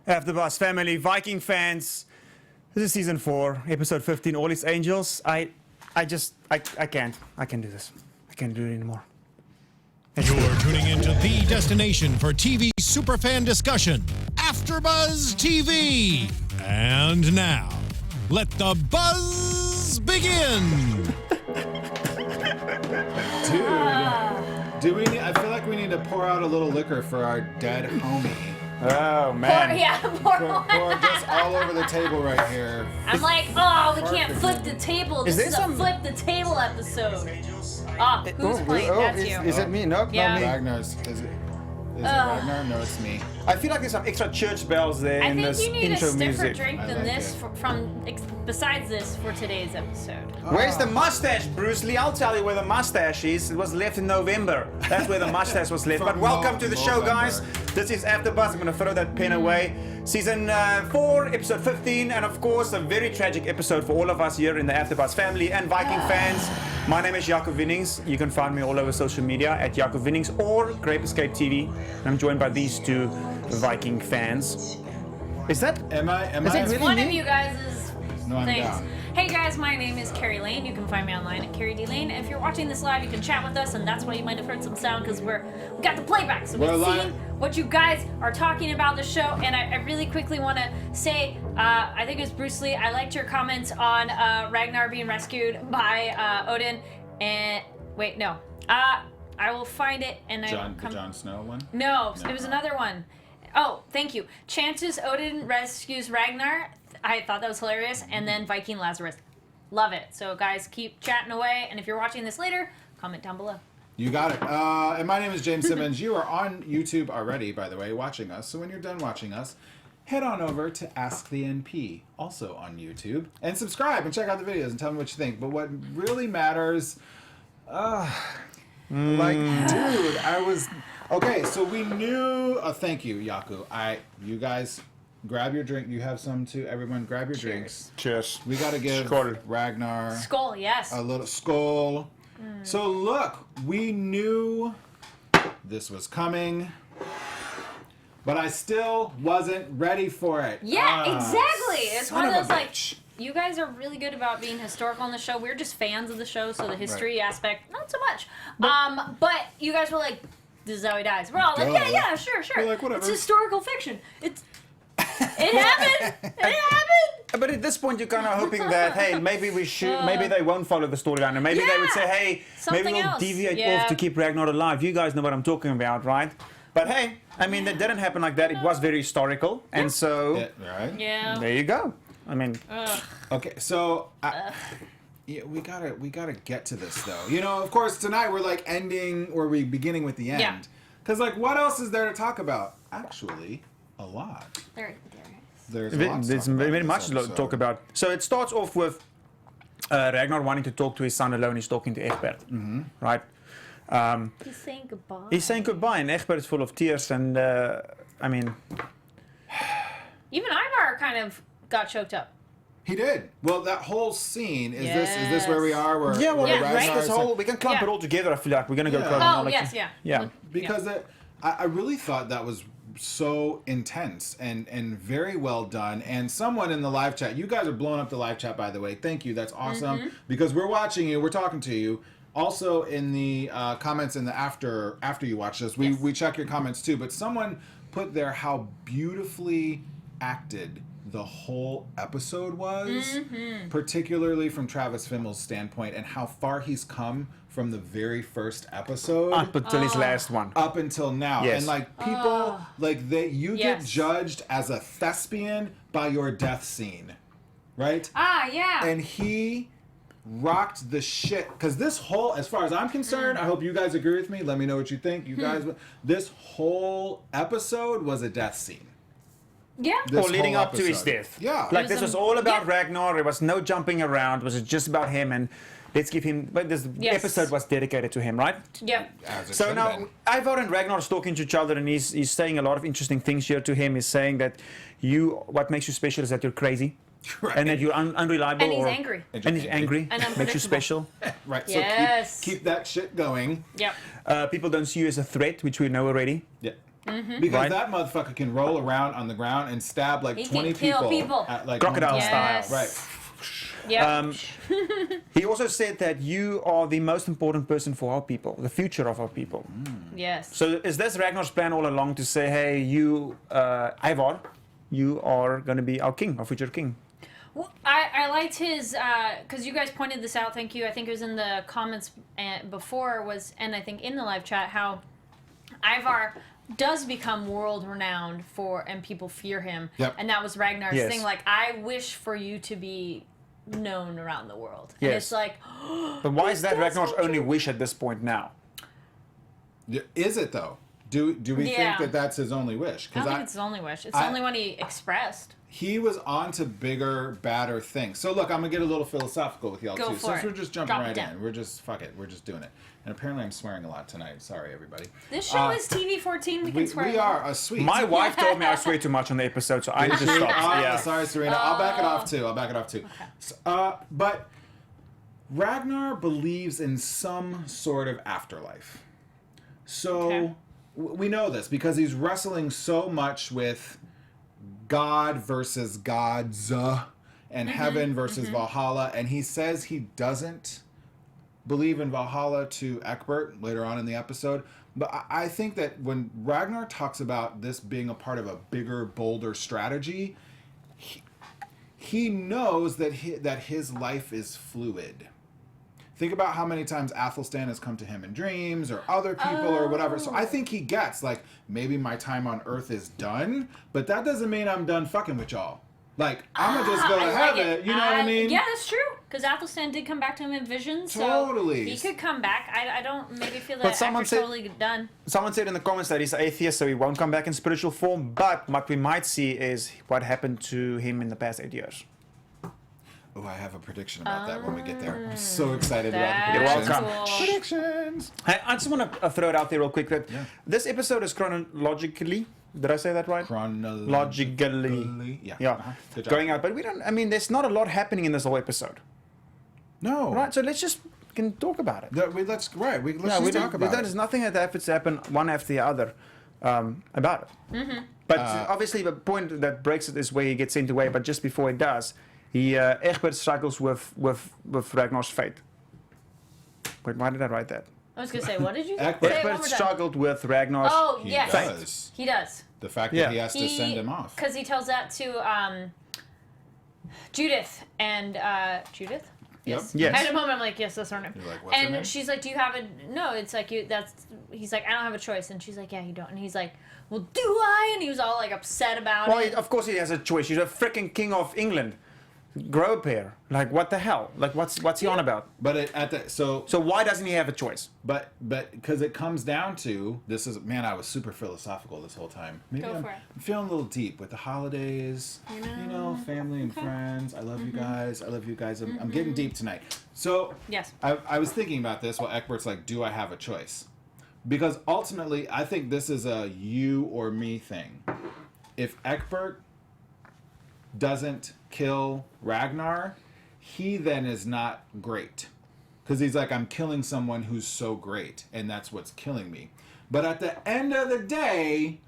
AfterBuzz family, Viking fans. This is season 4, episode 15, All Its Angels. I can't do this. I can't do it anymore. You're tuning into the destination for TV superfan discussion, AfterBuzz TV. And now, let the buzz begin. Do we need, I feel like we need to pour out a little liquor for our dead homie. Oh, man. Pour just all over the table right here. I'm like, oh, we can't flip the table. This is a flip the table episode. Oh, who's playing? That's you. Is it me? No, Yeah. not me. Ragnar's. Is it Ragnar? No, it's me. I feel like there's some extra church bells there I in think this you need a intro stiffer music. drink I than like this it. besides this for today's episode. Where's the mustache, Bruce Lee? I'll tell you where the mustache is. It was left in November. That's where the mustache was left. But welcome to the show, guys. This is AfterBuzz. I'm going to throw that pen away. Season 4, episode 15, and of course, a very tragic episode for all of us here in the AfterBuzz family and Viking fans. My name is Jaco Vienings. You can find me all over social media at Jaco Vienings or Grape Escape TV. And I'm joined by these two Viking fans. Is that? Am I? Is it really One me? of you guys is No, I'm things. down. Hey guys, my name is Kari Lane. You can find me online at Kari D Lane. If you're watching this live, you can chat with us, and that's why you might have heard some sound because we got the playback, so We're we've live. seen what you guys are talking about the show. And I really quickly want to say, I think it was Bruce Lee. I liked your comments on Ragnar being rescued by Odin. And wait, no, I will find it and I will The Jon Snow one? No, it was another one. Oh, thank you. Chances Odin rescues Ragnar. I thought that was hilarious. And then Viking Lazarus. Love it. So, guys, keep chatting away. And if you're watching this later, comment down below. You got it. And my name is James Simmons. You are on YouTube already, by the way, watching us. So when you're done watching us, head on over to Ask the NP, also on YouTube, and subscribe and check out the videos and tell me what you think. But what really matters, like, dude, I was okay. So we knew. Thank you, Jaco. You guys. Grab your drink. You have some too. Everyone, grab your drinks. Cheers. We got to give Skål. Ragnar Skull, yes. a little skull. So look, we knew this was coming, but I still wasn't ready for it. Yeah, exactly. It's son one of of a those, like, bitch. you guys are really good about being historical on the show. We're just fans of the show, so the history aspect, not so much. But you guys were like, this is how he dies. We're all like, Duh. yeah, sure. We're like, whatever. It's historical fiction. It happened. It happened. But at this point, you're kind of hoping that, hey, maybe we should, maybe they won't follow the storyline, and maybe they would say, hey, Something maybe we'll else. deviate Yeah. off to keep Ragnar alive. You guys know what I'm talking about, right? But hey, I mean, that didn't happen like that. It was very historical, and so Yeah, right? Yeah. there you go. I mean, Okay, so yeah, we gotta get to this though. You know, of course, tonight we're like ending or we beginning with the end. Yeah. Because like, what else is there to talk about? Actually, a lot. There it is. There's a lot to there's talk about very in much this to episode. talk about. So it starts off with Ragnar wanting to talk to his son alone. He's talking to Egbert, right? He's saying goodbye. He's saying goodbye, and Egbert is full of tears, and I mean, Even Ivar kind of got choked up. He did. Well, that whole scene is this where we are? Where, yeah, well, where Yeah, that's right? this whole, we can clump Yeah. it all together. I feel like we're gonna go Yeah. chronologically. Yeah. because I really thought that was so intense and very well done. And someone in the live chat, you guys are blowing up the live chat, by the way. Thank you. That's awesome because we're watching you. We're talking to you. Also in the comments in the after you watch this, we check your comments too. But someone put there how beautifully acted the whole episode was, particularly from Travis Fimmel's standpoint, and how far he's come from the very first episode Up until his last one. up until now. Yes. And like people like you get Yes. judged as a thespian by your death scene, right? Yeah. And he rocked the shit because this whole, as far as I'm concerned, I hope you guys agree with me. Let me know what you think. You guys, this whole episode was a death scene. Yeah. This Or leading whole up to his episode. death. Yeah. Like It this was was all about yeah. Ragnar. There was no jumping around. It was just about him, and let's give him. But this Yes. episode was dedicated to him, right? Yeah. As it So should've now been. Ivar and Ragnar are talking to each other, and he's saying a lot of interesting things here to him. He's saying that what makes you special is that you're crazy, Right. and that you're unreliable. And he's or, angry. And he's angry. And makes you special. Right. Yes. So keep that shit going. Yep. People don't see you as a threat, which we know already. Yeah. Because Right. that motherfucker can roll around on the ground and stab like He 20 can kill people. At, like, Crocodile one time. style. Right. Yeah. He also said that you are the most important person for our people, the future of our people. Yes. So is this Ragnar's plan all along to say, hey, you, Ivar, you are going to be our king, our future king? Well, I liked his, because you guys pointed this out, thank you. I think it was in the comments before, and I think in the live chat, how Ivar does become world renowned and people fear him. Yep. And that was Ragnar's Yes. thing. Like, I wish for you to be known around the world. And Yes. it's like, But why is that That's Ragnar's so only true. wish at this point now? Is it though? Do we Yeah. think that that's his only wish? I don't think it's his only wish. It's the only one he expressed. He was on to bigger, badder things. So look, I'm gonna get a little philosophical with y'all Go too. for Since it. we're just jumping Drop it right down. in, we're just and apparently I'm swearing a lot tonight. Sorry, everybody. This show is TV-14. We can swear. We are a sweet. My wife told me I swear too much on the episode, so I need to stop. Yeah. Sorry, Serena. I'll back it off too. So, but Ragnar believes in some sort of afterlife. So Okay. we know this because he's wrestling so much with God versus gods and heaven versus Valhalla, and he says he doesn't believe in Valhalla to Egbert later on in the episode. But I think that when Ragnar talks about this being a part of a bigger, bolder strategy, he knows that his life is fluid. Think about how many times Athelstan has come to him in dreams or other people or whatever. So I think he gets, like, maybe my time on Earth is done, but that doesn't mean I'm done fucking with y'all. Like, I'm going to just go to heaven. You know what I mean? Yeah, that's true. Because Athelstan did come back to him in visions. Totally. So he could come back. I don't maybe feel But that someone Actor's said- totally done. Someone said in the comments that he's atheist, so he won't come back in spiritual form. But what we might see is what happened to him in the past 8 years. Oh, I have a prediction about that when we get there. I'm so excited about the You're predictions. welcome. Cool. Predictions. Hey, I just want to throw it out there real quick that Yeah. this episode is chronologically. Did I say that right? Chronologically. Yeah. Yeah. Good job. Going out, but we don't. I mean, there's not a lot happening in this whole episode, No. right? So let's just can talk about it. Let's talk about There's it. nothing that happens to happen one after the other about it. Mm-hmm. But obviously, the point that breaks it is where he gets sent away. But just before he does, Egbert struggles with Ragnar's fate. Wait, why did I write that? I was going to say, what did you say? Egbert Say it one Egbert more time. struggled with Ragnar's. Oh, He yes. does. He does. The fact Yeah. that he has to send him off. Because he tells that to Judith and Judith. Yes. Yes. I had a moment. I'm like, yes, that's her name. You're like, what's her and name? she's like, do you have a? No, it's like you. That's. He's like, I don't have a choice. And she's like, yeah, you don't. And he's like, well, do I? And he was all like upset about Well, it. of course he has a choice. He's a freaking king of England. Grow a pair. Like, what the hell? Like, what's he on about? But So why doesn't he have a choice? But because it comes down to this is I was super philosophical this whole time. Maybe Go I'm, for it. I'm feeling a little deep with the holidays. You know, family and friends. I love you guys. I love you guys. I'm getting deep tonight. So Yes. I was thinking about this while Egbert's like, do I have a choice? Because ultimately, I think this is a you or me thing. If Egbert doesn't kill Ragnar, he then is not great. Because he's like, I'm killing someone who's so great, and that's what's killing me. But at the end of the day,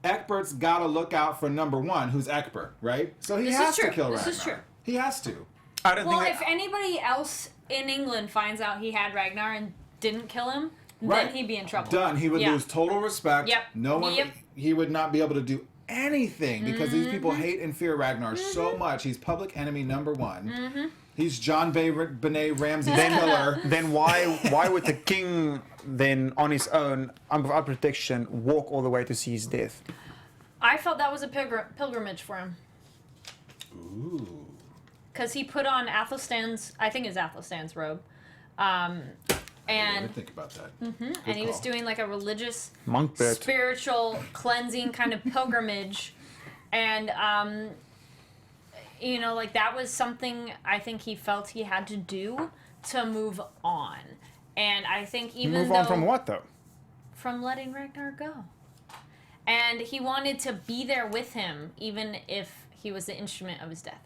Egbert's got to look out for number one, who's Egbert, right? So he This has is to true. kill This Ragnar. is true. He has to. I don't Well, think. if anybody else in England finds out he had Ragnar and didn't kill him, Right. then he'd be in trouble. Done. He would Yeah. lose total respect. Yep. No one. Yep. He would not be able to do anything because these people hate and fear Ragnar so much. He's public enemy number one. He's John Benet Ramsey's killer. then why would the king then on his own, without protection, walk all the way to see his death? I felt that was a pilgrimage for him. Ooh. Because he put on Athelstan's, I think it's Athelstan's robe. Let me And think about that. and he was doing like a religious, Monk bit. spiritual cleansing kind of pilgrimage. And, you know, like that was something I think he felt he had to do to move on. And I think even Move though... on from what though? From letting Ragnar go. And he wanted to be there with him, even if he was the instrument of his death.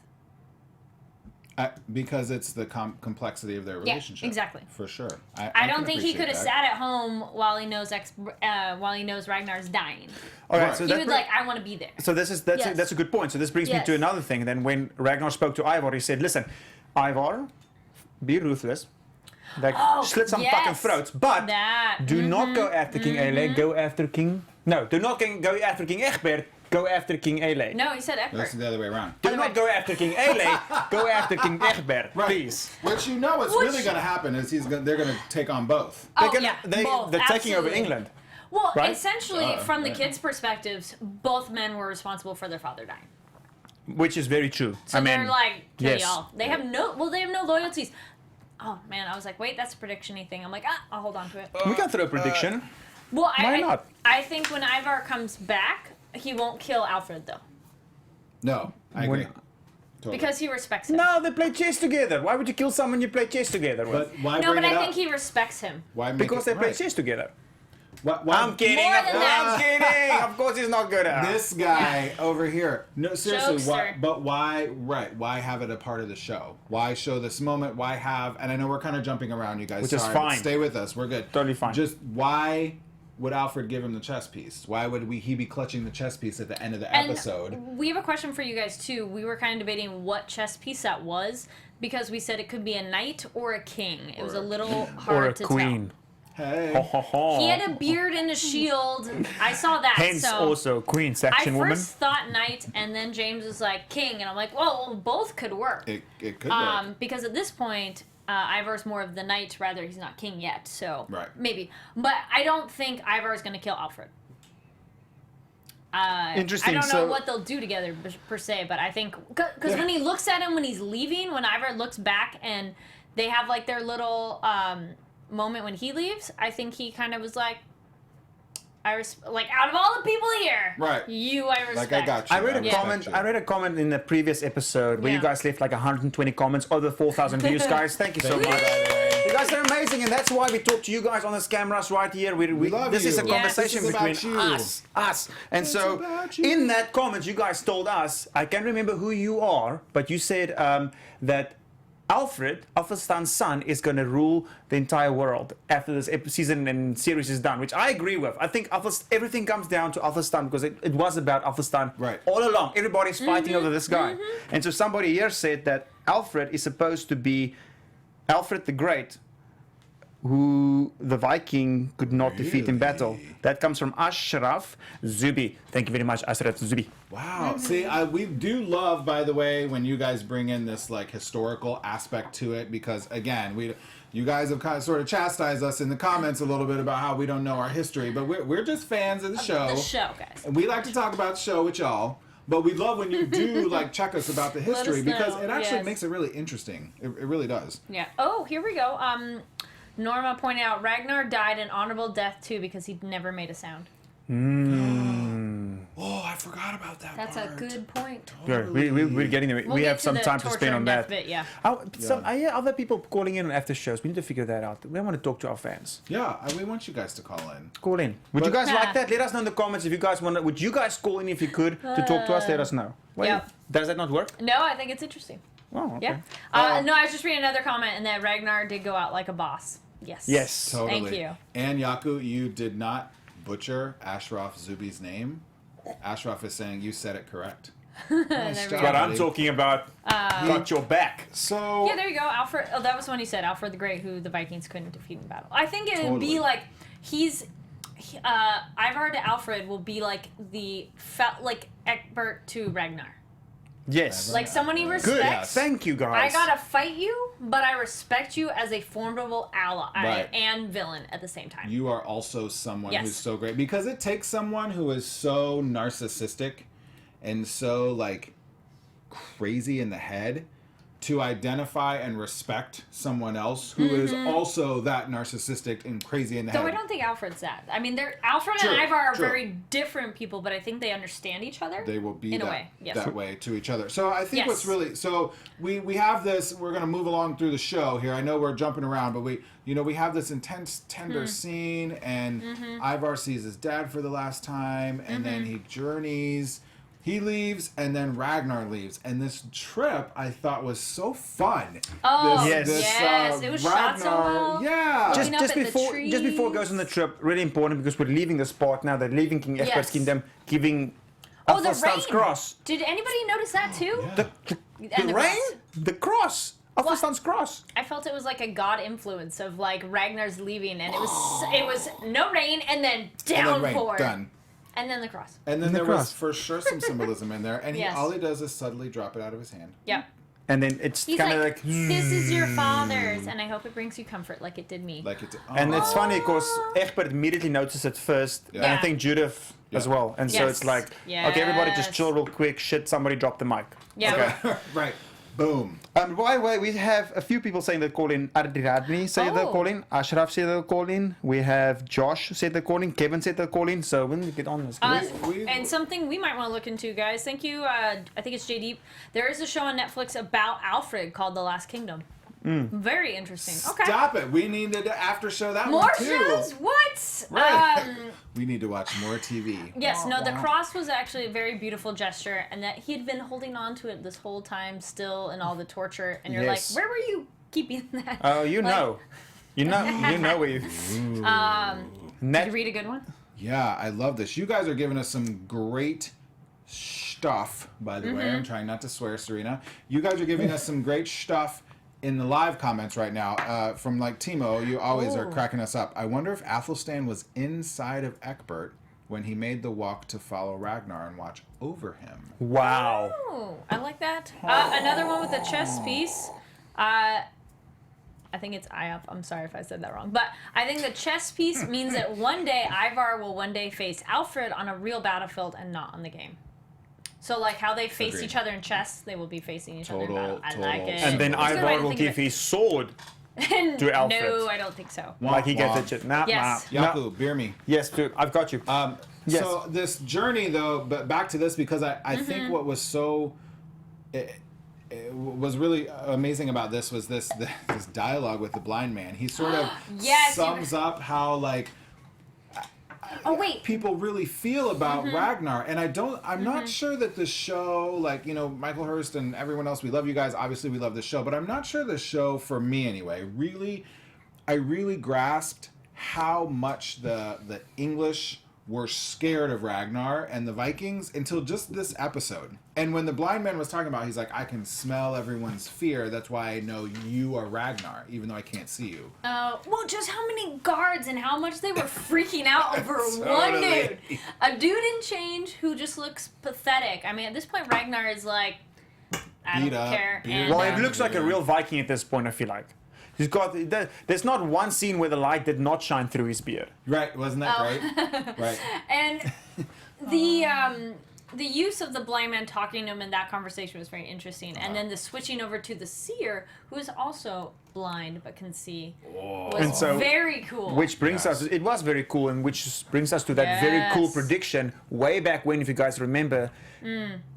Because it's the complexity of their relationship. Yeah, exactly. For sure. I don't think he could have sat at home while he knows Ragnar's dying. All right, Right. so He would I want to be there. So that's a good point. So this brings me Yes. to another thing. Then when Ragnar spoke to Ivar, he said, "Listen, Ivar, be ruthless, like slit some fucking throats, but do not go after King Ele. Go after King. No, do not go after King Egbert. Go after King Ele. No, he said Egbert. That's the other way around. Do not go after King Ele. Go after King Egbert, please." Which what's really going to happen is they're going to take on both. They're taking over absolutely. England. Well, Right? essentially, from the kids' perspectives, both men were responsible for their father dying. Which is very true. So they're like, kill yes. y'all. They have no loyalties. Oh man, I was like, wait, that's a prediction-y thing. I'm like, I'll hold on to it. We can throw a prediction. Well, why not? I think when Ivar comes back, he won't kill Alfred though, No, I agree. Totally. because he respects him. No, they play chess together. Why would you kill someone you play chess together with? But why No, bring but it I up? think he respects him. Why make Because it, they play right. chess together. Why, I'm kidding. More Of than course, that. I'm kidding. Of course, he's not good at it. This guy over here. No, seriously. Jokester. But why? Right? Why have it a part of the show? Why show this moment? Why have? And I know we're kind of jumping around, you guys. Which is Sorry, but fine. Stay with us. We're good. Totally fine. Just why would Alfred give him the chess piece? Why would he be clutching the chess piece at the end of the episode? And we have a question for you guys too. We were kind of debating what chess piece that was because we said it could be a knight or a king. It was a little hard Or a to queen. tell. Hey. He had a beard and a shield. I saw that. Hence, so also queen, I section woman. first thought knight, and then James was like king, and I'm like, well, both could work. It could work. Because at this point, Ivar's more of the knight, rather he's not king yet, so Right. maybe. But I don't think Ivar is going to kill Alfred. Interesting. I don't know so, what they'll do together per se, but I think because when he looks at him when he's leaving, when Ivar looks back and they have like their little moment when he leaves, I think he kind of was like, like out of all the people here, Right. I respect. Like I got you. I read a respect comment. you. I read a comment in the previous episode where you Yeah. guys left like 120 comments, over 4,000 views, guys. Thank you so Thank you, much. by the way. You guys are amazing, and that's why we talk to you guys on this cameras right here. We love this is a you. conversation This is about between you. us. And so, about you. in that comment, you guys told us, I can't remember who you are, but you said that Alfred's son, is going to rule the entire world after this season and series is done, which I agree with. I think everything comes down to Alfred's because it was about Alfred's Right. all along. Everybody's fighting over this guy. And so somebody here said that Alfred is supposed to be Alfred the Great, who the Viking could not defeat in battle. That comes from Ashraf Zubi. Thank you very much, Ashraf Zubi. Wow. See, we do love, by the way, when you guys bring in this like historical aspect to it, because again, you guys have kind of sort of chastised us in the comments a little bit about how we don't know our history, but we're just fans of the show. The show, guys. And we like to talk about the show with y'all. But we love when you do like check us about the history us because know, it actually yes. makes it really interesting. It really does. Yeah. Oh, here we go. Norma pointed out Ragnar died an honorable death too because he never made a sound. Oh, I forgot about that. That's a good point. Good. We're getting there. We'll we get have to some the time to torture spend on and that. death bit, yeah. I hear other people calling in on after shows. We need to figure that out. We want to talk to our fans. Yeah, we want you guys to call in. Call in. Would you But- guys like that? Let us know in the comments if you guys want to. Would you guys call in if you could to talk to us? Let us know. Wait, Yep. Does that not work? No, I think it's interesting. Oh, okay. Yeah. No, I was just reading another comment and that Ragnar did go out like a boss. Yes. Yes. Totally. Thank you. And Jaco, you did not butcher Ashraf Zubi's name. Ashraf is saying you said it correct. Nice There we job, go. What I'm buddy. talking about. Got your back. So Yeah, there you go. Alfred. Oh, that was when he said Alfred the Great, who the Vikings couldn't defeat in battle. I think it would be Totally. like Ivar to Alfred will be like like Egbert to Ragnar. Yes. Like someone he Good. respects. Thank you, I guys. gotta fight you, but I respect you as a formidable ally Right. and villain at the same time. you are also someone Yes. who's so great because it takes someone who is so narcissistic and so like crazy in the head to identify and respect someone else who is also that narcissistic and crazy in the Though head. I don't think Alfred's that. I mean, Alfred True, and Ivar are true. very different people, but I think they understand each other. They will be in that, a way. Yes. that way to each other. So I think Yes. what's really we have this. We're gonna move along through the show here. I know we're jumping around, but we have this intense, tender scene, and Ivar sees his dad for the last time, and then he journeys He leaves, and then Ragnar leaves. And this trip, I thought, was so fun. Oh, Yes. yes. It was shot so well. Yeah. Looking up Just at the before it goes on the trip, really important because we're leaving the spot now. They're leaving King Egbert Yes. Kingdom, giving Oh, the Athelstan's rain. cross. Did anybody notice that too? The And the rain? cross. The cross. Athelstan's cross. I felt it was like a god influence of like Ragnar's leaving, and it was no rain and then downpour. Done. And then the cross. And then the there was cross. for sure some symbolism in there. And Yes. all he does is subtly drop it out of his hand. Yeah. And then it's He's kind of like, like, this is your father's, and I hope it brings you comfort like it did me. Like it. and it's funny because Egbert immediately notices it first, and I Yeah. think Judith as Yeah. well. And so Yes. it's like, okay, everybody just Yes. chill real quick. Shit, somebody drop the mic. Yeah. Okay. Right. Boom. By the way, we have a few people saying they're calling. Adriadni say they're Oh. calling. Ashraf said they're calling. We have Josh said they're calling. Kevin said they're calling. So when we get on this, And something we might want to look into, guys. Thank you. I think it's JD. There is a show on Netflix about Alfred called The Last Kingdom. Very interesting. Okay. Stop it. We needed to after show that More one too. shows? What? Right. We need to watch more TV. Yes, no, the cross was actually a very beautiful gesture, and that he had been holding on to it this whole time still in all the torture, and you're Yes. like, where were you keeping that? oh, you Like, know, you know where you. Did you read a good one? Yeah, I love this. You guys are giving us some great stuff, by the way. I'm trying not to swear, Serena. You guys are giving us some great stuff in the live comments right now. From like Timo, you always are cracking us up. I wonder if Athelstan was inside of Egbert when he made the walk to follow Ragnar and watch over him. Wow. Oh, I like that. Another one with a chess piece. I think it's Iop. I'm sorry if I said that wrong. But I think the chess piece means that one day Ivar will one day face Alfred on a real battlefield and not on the game. So like how they face Agreed. each other in chess, they will be facing each other in Total- battle. I total. like it. And then It's a good way Ivar to will think give of it. his sword to Alfred. No, I don't think so. Like he gets Womp it. Shit. Nah, Yes. nah, nah. Yaku, beer me. Yes, dude, I've got you. Yes. So this journey, though, but back to this, because I think what was so... It was really amazing about this was this dialogue with the blind man. He sort of Yes, sums up how, like... Oh wait. people really feel about Ragnar, and I'm not sure that the show, like, you know, Michael Hirst and everyone else, we love you guys, obviously we love the show, but I'm not sure the show, for me anyway, I really grasped how much the English were scared of Ragnar and the Vikings until just this episode. And when the blind man was talking about, he's like, I can smell everyone's fear, that's why I know you are Ragnar, even though I can't see you. Well, just how many guards and how much they were freaking out over one dude. A dude in chains who just looks pathetic. I mean, at this point, Ragnar is like, I Beat don't up, care. beat And, Well, it looks like a real Viking at this point, I feel like. He's got. There's not one scene where the light did not shine through his beard. Right, wasn't that great? Right. and the use of the blind man talking to him in that conversation was very interesting. And then the switching over to the seer, who is also blind but can see, was And so- very cool. Which brings us. It was very cool, and which brings us to that very cool Yes. prediction way back when, if you guys remember.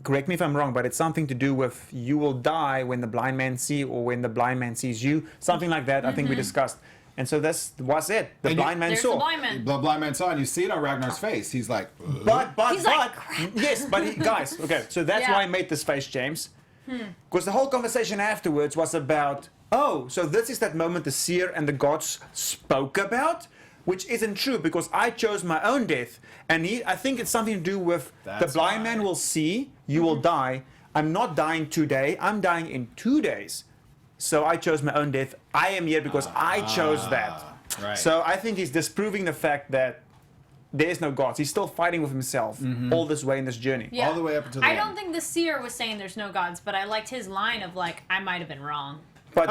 Correct me if I'm wrong, but it's something to do with you will die when the blind man sees, or when the blind man sees you. Something like that. I think we discussed. And so this was it. The And blind man There's saw. the blind man. The blind man saw, and you see it on Ragnar's face. He's like, But He's like, "Crap." yes, but guys, okay, so that's Yeah. why I made this face, James, because the whole conversation afterwards was about, oh, so this is that moment the seer and the gods spoke about, which isn't true because I chose my own death, and I think it's something to do with the That's blind why. man will see, you will die. I'm not dying today. I'm dying in 2 days. So I chose my own death. I am here because I chose that. right. So I think he's disproving the fact that there is no gods. He's still fighting with himself all this way in this journey. Yeah. all the way up until the I end. don't think the seer was saying there's no gods, but I liked his line of like, I might have been wrong. But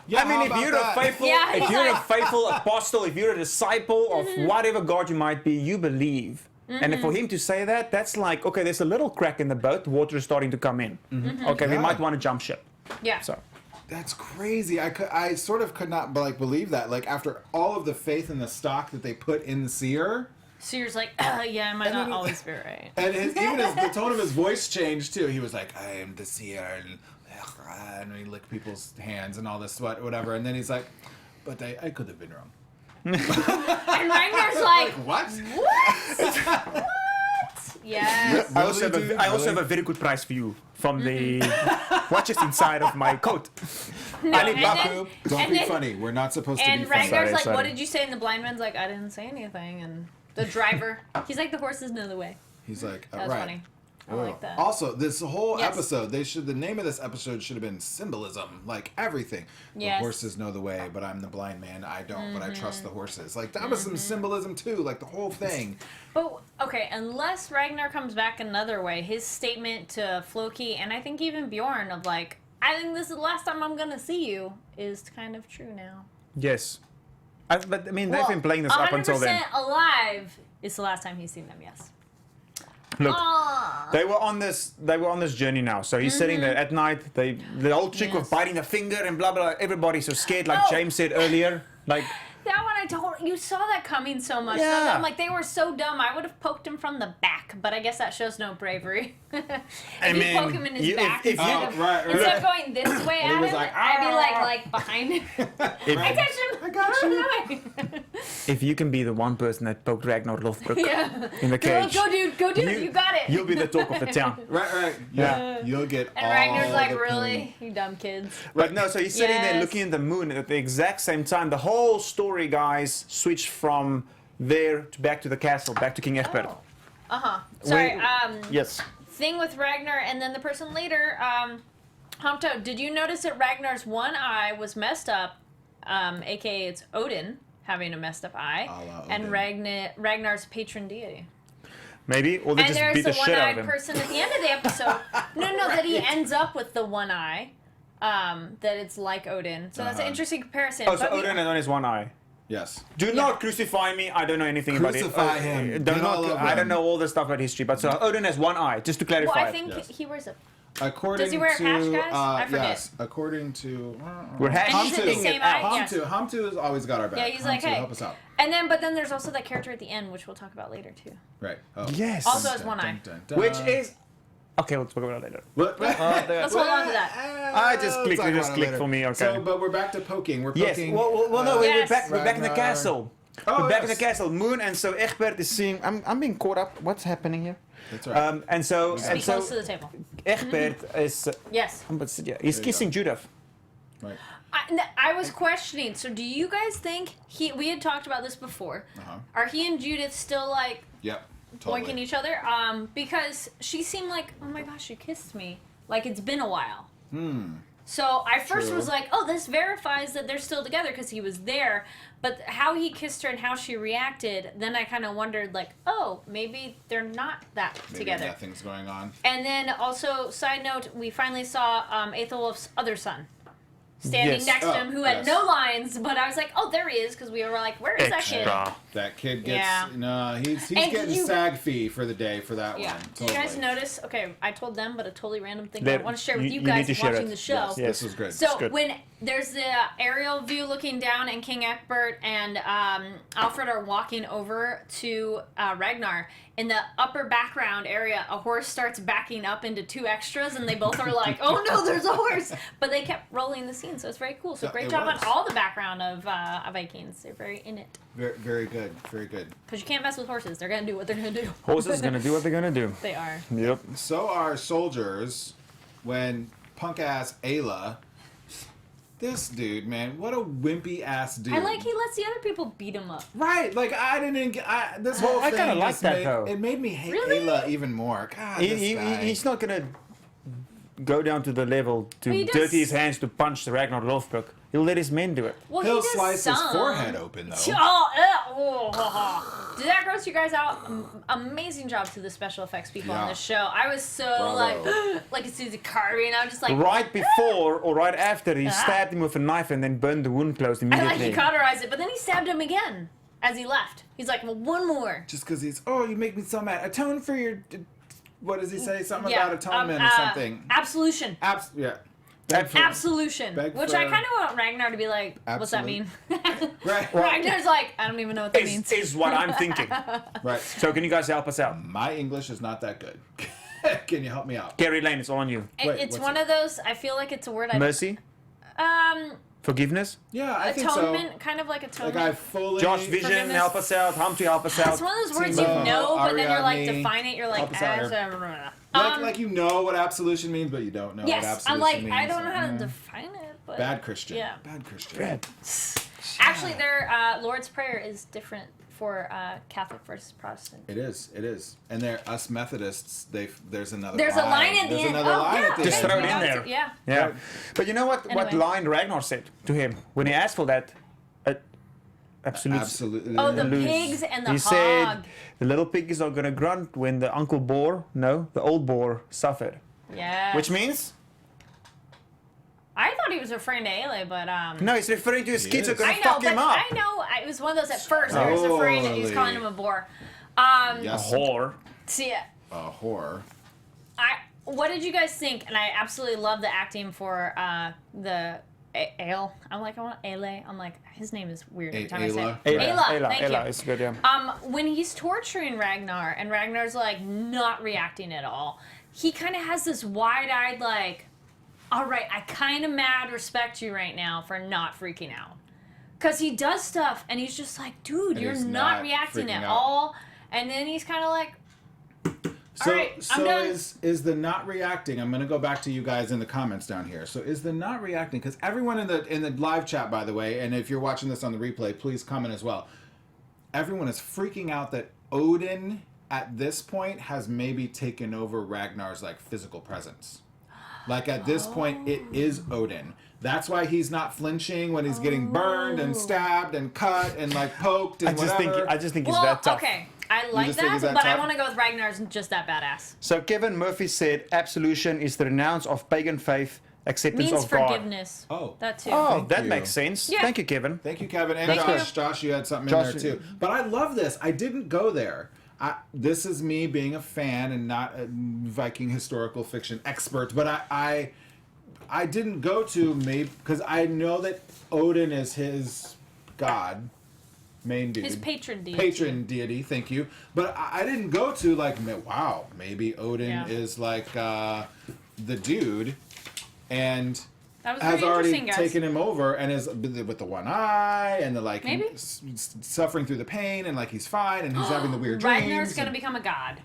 Yeah, I mean, how if about you're that? a faithful, Yeah, if he's you're a like- faithful apostle, if you're a disciple of whatever God you might be, you believe. And for him to say that, that's like, okay, there's a little crack in the boat. Water is starting to come in. Okay, we Yeah. might want to jump ship. Yeah. So. That's crazy. I sort of could not like believe that. Like after all of the faith and the stock that they put in the seer, Seer's like, yeah, I might not always be right. and the tone of his voice changed too. He was like, I am the seer, and he licked people's hands and all this sweat, whatever. And then he's like, but I could have been wrong. And Ragnar's like, What? what? Yes. I also Really, dude? I also Really? have a very good price for you from the watch is inside of my coat. No, I need and Baku. then- Don't and be then- funny. We're not supposed to be And funny. Ragnar's like, Sorry. what did you say? And the blind man's like, I didn't say anything. And the driver, he's like, the horses know the way. He's like, That was right. funny. I like that. Also, this whole Yes. episode, the name of this episode should have been symbolism, like everything. Yes. The horses know the way, but I'm the blind man. I don't, but I trust Mm-hmm. the horses. Like that was some symbolism too, like the whole thing. But, okay, unless Ragnar comes back another way, his statement to Floki, and I think even Bjorn, of like, I think this is the last time I'm going to see you, is kind of true now. Yes. But I mean, they've been playing this up 100% until then. alive is the last time he's seen them, yes. Look, Aw. they were on this journey now. So he's sitting there at night. The whole trick Yes. of biting the finger and blah blah. Everybody's so scared, like Oh. James said earlier. Like, That one I told you saw that coming so much. Yeah. I'm like, they were so dumb. I would have poked him from the back, but I guess that shows no bravery. if I you mean, poke him in his you- back, if you- instead, of, right. instead of going this way And he at was him, like, I'd be "Ah." like behind him. if, I touched him. I got you. if you can be the one person that poked Ragnar Lothbrok Yeah. in the cage, Go, dude, you got it. You'll be the talk of the town. Right. Yeah. You'll get And all Ragnar's like, the really? You dumb kids. But no, so he's sitting there Yes. looking at the moon at the exact same time. The whole story, guys, switched from there to back to the castle, back to King Egbert. Oh. Uh-huh. Sorry, Yes. thing with Ragnar and then the person later, Hamto, did you notice that Ragnar's one eye was messed up, aka it's Odin having a messed up eye, A la and Odin. Ragnar's patron deity. Maybe, or they And just there's beat the the shit out of one-eyed him. person at the end of the episode. No, that he ends up with the one eye. That it's like Odin. So that's an interesting comparison. Oh, so But we- Odin and on his one eye. Yes. Do not crucify me. I don't know anything Crucify about it. him. Don't Get all over I don't him. know all the stuff about history, but so Odin has one eye. Just to clarify. Well, I think Yes. he wears a. According Does he wear a to, patch, guys? I forget. Yes. According to. We're And he's in the hashing same it eye. out. Yes. Hamtu has always got our back. Yeah, he's like, Hamtu, hey. help us out. But then there's also that character at the end, which we'll talk about later too. Right. Oh. Yes. Also has one eye. Which is okay. Let's talk about it later. What? Let's hold on to that. I just clicked. Talk It just about clicked later. for me. Okay. So, but we're back to poking. We're Yes. poking. Well, no. Yes. We're back in the Ragnar. castle. Oh, we're back in the yes. castle. Moon, and so Egbert is seeing. I'm being caught up. What's happening here? That's right. And so Be close to the table. Egbert is. Yes. He's There you kissing go. Judith. Right. I was questioning. So, do you guys think we had talked about this before? Uh-huh. Are he and Judith still like Yep. boinking Totally. each other? Because she seemed like, oh my gosh, you kissed me. Like it's been a while. So I first True. was like, oh, this verifies that they're still together because he was there. But how he kissed her and how she reacted, then I kind of wondered, like, oh, maybe they're not that Maybe together. nothing's going on. And then also, side note, we finally saw Aethelwulf's other son standing Yes. next to him, Oh, who had yes. no lines. But I was like, oh, there he is, because we were like, where is that kid? Extra. That kid gets Yeah. no. He's And getting you- SAG fee for the day for that Yeah. one. Did you guys Totally. notice? Okay, I told them, but a totally random thing That I want to share with you you guys need to share watching it. the show. Yes, Yes. this was good. So good. when there's the aerial view looking down, and King Egbert and Alfred are walking over to Ragnar, in the upper background area, a horse starts backing up into two extras, and they both are like, "Oh no, there's a horse!" But they kept rolling the scene, so it's very cool. So Yeah, great it job was. on all the background of Vikings. They're very in it Very, very good. Very good. because you can't mess with horses. They're gonna do what they're gonna do. Horses gonna do what they're gonna do. They are. Yep. So are soldiers when punk ass Ayla. This dude, man, what a wimpy ass dude. I like he lets the other people beat him up. Right, like I didn't. This whole I thing. kinda like just that, made, though. It made me hate Really? Ayla even more. God, this guy. He's not gonna go down to the level to Well, he does- dirty his hands to punch Ragnar Lothbrok. He'll let his men do it. Well, He'll he does slice some. his forehead open though. Did that gross you guys out? Amazing job to the special effects people on Yeah. this show. I was so Bravo. like as soon as Kari, and I was just like, Right before or right after, he stabbed him with a knife and then burned the wound closed and like immediately. he cauterized it, but then he stabbed him again as he left. He's like, well, one more. Just because he's, oh, you make me so mad. Atone for your, what does he say? Something Yeah, about atonement or something. Absolution. Yeah. Absolution. Beg Which for- I kind of want Ragnar to be like, what's that Absolute. mean? Right. Ragnar's like, I don't even know what that Is, means. is what I'm thinking. Right. So can you guys help us out? My English is not that good. Can you help me out? Kari Lane, it's all on you. Wait, It's what's one it? of those, I feel like it's a word I... Mercy? Forgiveness? Yeah, I think so. Atonement, kind of like atonement. Like I fully. Josh Vision, Forgiveness. help us out. Humpty, help us out. It's one of those words you Timo, know, but then you're like, Ariadne, define it. You're like, help us out here. Like you know what absolution means, but you don't know what yes, absolution I'm like, means. I don't know how to define it. But Bad Christian. Yeah. Bad Christian. Bad. Actually, their Lord's Prayer is different for Catholic versus Protestant. It is. And us Methodists, there's another There's line. a line at the There's end. another line yeah, at the Just end. throw it in there. Yeah. Yeah. But you know what Anyway. line Ragnar said to him when he asked for that? Absolute. Absolutely. Oh, the lose. pigs and the He hog. said the little piggies are gonna grunt when the the old boar suffered. Yeah. Which means I thought he was referring to Ale, but no, he's referring to his He kids are is. gonna I know, fuck but him up. I know it was one of those at first. I was referring to he was calling him a boar. A Yes. whore. See, A whore. what did you guys think? And I absolutely love the acting for the Ale. I'm like, I want Ale. I'm like, his name is weird every time I say it. Ayla, thank you. It's good, yeah. When he's torturing Ragnar and Ragnar's like not reacting at all, he kind of has this wide-eyed like, all right, I kind of mad respect you right now for not freaking out. Because he does stuff and he's just like, dude, And you're he's not not reacting freaking at out. all. And then he's kind of like, So, right, I'm so done. is the not reacting? I'm going to go back to you guys in the comments down here. So is the not reacting? Because everyone in the live chat, by the way, and if you're watching this on the replay, please comment as well. Everyone is freaking out that Odin at this point has maybe taken over Ragnar's like physical presence. Like at this point, it is Odin. That's why he's not flinching when he's getting burned and stabbed and cut and like poked and whatever. I just think he's well, that tough. okay, I like just think that, he's that but I tough? want to go with Ragnar's just that badass. So Kevin Murphy said absolution is the renounce of pagan faith, acceptance Means of God. forgiveness. Oh. That too. Oh, Thank that you. makes sense. Yeah. Thank you, Kevin. Thank you, Kevin. And Thank Josh. you. Josh, you had something Josh, in there too. But I love this. I didn't go there. This is me being a fan and not a Viking historical fiction expert. But I didn't go to maybe because I know that Odin is his god, main dude. His patron deity. Patron deity, thank you. But I didn't go to like, wow, maybe Odin Yeah. is like the dude. And That was has very already interesting, guys. taken him over and is with the one eye and the like Maybe. suffering through the pain and like he's fine and he's having the weird dreams. Ragnar's gonna and- become a god.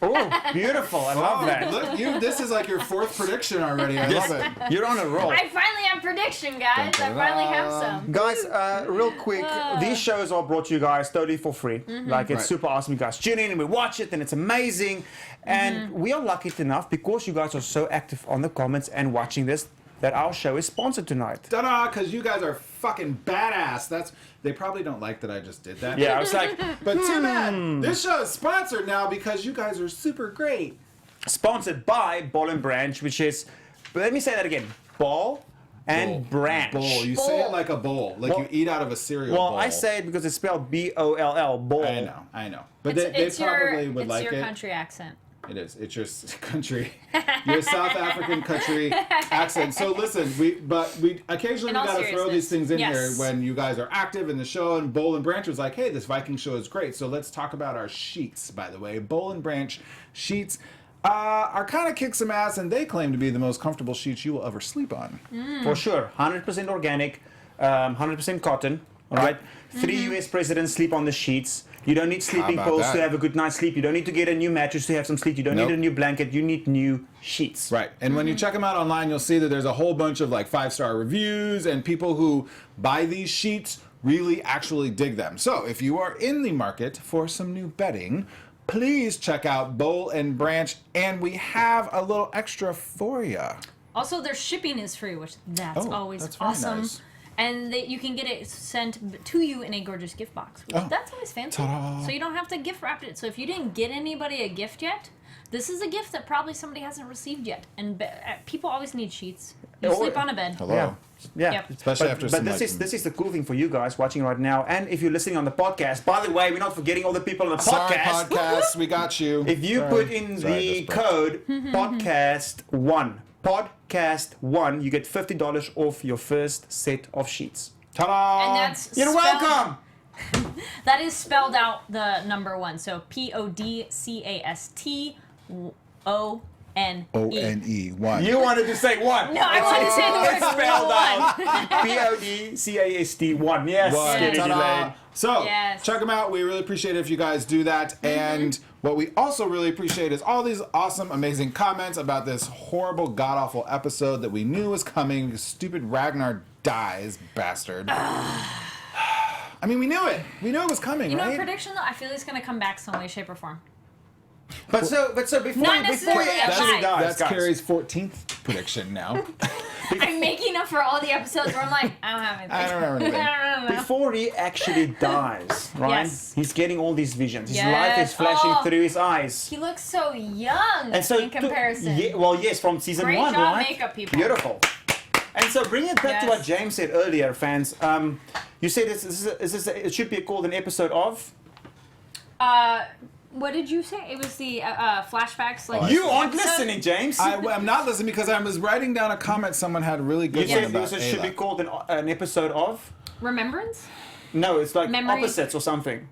Oh, beautiful. I love Oh, that. look, this is like your fourth prediction already. I love it. You're on a roll. I finally have prediction, guys. I finally have some. Guys, real quick, these shows are brought to you guys totally for free. Like, it's Right. super awesome. You guys tune in and we watch it, and it's amazing. And we are lucky enough, because you guys are so active on the comments and watching this, that our show is sponsored tonight. Ta-da! Because you guys are fucking badass. They probably don't like that I just did that. Yeah, I was like, But too bad. This show is sponsored now because you guys are super great. sponsored by Ball and Branch, which is, but let me say that again, Ball and Branch. Bowl. You say Bowl. it like a bowl. Like Well- you eat out of a cereal Well, bowl. I say it because it's spelled B-O-L-L, Ball. I know. But It's they probably your, would it's like your it. country accent. It is. It's your country, your South African country accent. So listen, we occasionally In all gotta throw these seriousness, things in yes. here when you guys are active in the show. And Bowl and Branch was like, "Hey, this Viking show is great." So let's talk about our sheets. By the way, Bowl and Branch sheets are kind of kick some ass, and they claim to be the most comfortable sheets you will ever sleep on. For sure. 100% organic, 100% cotton. All right. 3 US presidents sleep on the sheets. You don't need sleeping about pills that? to have a good night's sleep. You don't need to get a new mattress to have some sleep. You don't Nope. need a new blanket. You need new sheets. Right. And when you check them out online, you'll see that there's a whole bunch of like 5-star reviews and people who buy these sheets really actually dig them. So if you are in the market for some new bedding, please check out Bowl and Branch, and we have a little extra for you. Also, their shipping is free, which that's Oh, always that's very awesome. nice. And you can get it sent to you in a gorgeous gift box. Which Oh. That's always fancy. Ta-da. So you don't have to gift wrap it. So if you didn't get anybody a gift yet, this is a gift that probably somebody hasn't received yet. And people always need sheets. You Oh, sleep on a bed. Hello. Yeah. Yeah. Yep. Especially but, after but some, this like, is this is the cool thing for you guys watching right now, and if you're listening on the podcast. By the way, we're not forgetting all the people on the Sorry, podcast. podcast, we got you. If you Sorry. put in Sorry, the this broke. code podcast1, you get $50 off your first set of sheets. Ta-da! And that's You're spelled- welcome. That is spelled out the number 1. So PODCASTONE. O-N-E. One. You wanted to say one. No, I wanted to say the word spelled one. out. P-O-D-C-A-S-T, one. Yes. One. Kari Ta-da. Lane. So, Yes. check them out. We really appreciate it if you guys do that. And what we also really appreciate is all these awesome, amazing comments about this horrible, god-awful episode that we knew was coming. Stupid Ragnar dies, bastard. I mean, we knew it. We knew it was coming, You know, right? prediction though, I feel he's gonna come back some way, shape, or form. But so before Not he necessarily actually alive. dies, That's guys. Kari's 14th prediction now. I'm making up for all the episodes where I'm like, I don't have anything. I don't remember anything. I don't know. Before he actually dies, right? Yes. He's getting all these visions. His Yes. life is flashing Oh. through his eyes. He looks so young And so in comparison. yes, from season Great 1, job, right? makeup people. Beautiful. And so bring it back to Yes. what James said earlier, fans. You said it should be called an episode of. What did you say? It was the flashbacks. Like You aren't episode? listening, James. I'm not listening because I was writing down a comment someone had a really good You one said about it should be Ayla. called an episode of. Remembrance. No, it's like Memory. opposites or something.